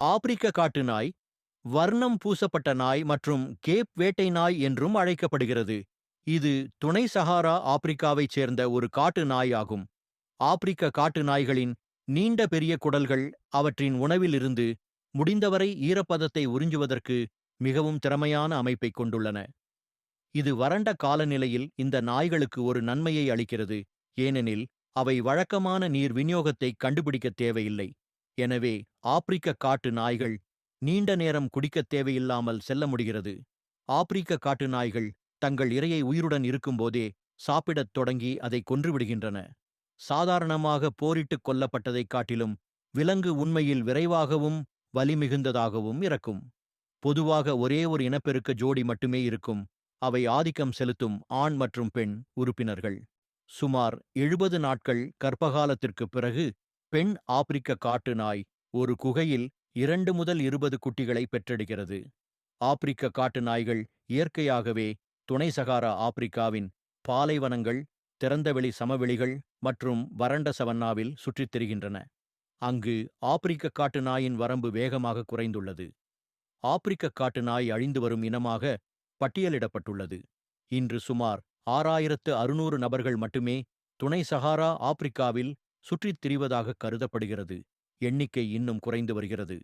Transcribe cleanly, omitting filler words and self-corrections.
ஆப்பிரிக்க காட்டு நாய், வர்ணம் பூசப்பட்ட நாய் மற்றும் கேப் வேட்டை நாய் என்றும் அழைக்கப்படுகிறது. இது துணை சஹாரா ஆப்பிரிக்காவைச் சேர்ந்த ஒரு காட்டு நாய் ஆகும். ஆப்பிரிக்க காட்டு நாய்களின் நீண்ட பெரிய குடல்கள் அவற்றின் உணவிலிருந்து முடிந்தவரை ஈரப்பதத்தை உறிஞ்சுவதற்கு மிகவும் திறமையான அமைப்பைக் கொண்டுள்ளன. இது வறண்ட காலநிலையில் இந்த நாய்களுக்கு ஒரு நன்மையை அளிக்கிறது, ஏனெனில் அவை வழக்கமான நீர் விநியோகத்தை கண்டுபிடிக்க தேவையில்லை. எனவே ஆப்பிரிக்க காட்டு நாய்கள் நீண்ட நேரம் குடிக்கத் தேவையில்லாமல் செல்ல முடிகிறது. ஆப்பிரிக்க காட்டு நாய்கள் தங்கள் இரையை உயிருடன் இருக்கும்போதே சாப்பிடத் தொடங்கி அதை கொன்றுவிடுகின்றன. சாதாரணமாக போரிட்டுக் கொல்லப்பட்டதைக் காட்டிலும் விலங்கு உண்மையில் விரைவாகவும் வலிமிகுந்ததாகவும் இறக்கும். பொதுவாக ஒரே ஒரு இனப்பெருக்க ஜோடி மட்டுமே இருக்கும். அவை ஆதிக்கம் செலுத்தும் ஆண் மற்றும் பெண் உறுப்பினர்கள். சுமார் 70 நாட்கள் கர்ப்பகாலத்திற்குப் பிறகு பெண் ஆப்பிரிக்க காட்டு நாய் ஒரு குகையில் 2 முதல் 20 குட்டிகளை பெற்றெடுக்கிறது. ஆப்பிரிக்க காட்டு நாய்கள் இயற்கையாகவே துணை சகாரா ஆப்பிரிக்காவின் பாலைவனங்கள், திறந்தவெளி சமவெளிகள் மற்றும் வறண்ட சவன்னாவில் சுற்றித் திரிகின்றன. அங்கு ஆப்பிரிக்க காட்டு நாயின் வரம்பு வேகமாக குறைந்துள்ளது. ஆப்பிரிக்க காட்டு நாய் அழிந்து வரும் இனமாக பட்டியலிடப்பட்டுள்ளது. இன்று சுமார் 6600 நபர்கள் மட்டுமே துணை சஹாரா ஆப்பிரிக்காவில் சுற்றித் திரிவதாக கருதப்படுகிறது. எண்ணிக்கை இன்னும் குறைந்து வருகிறது.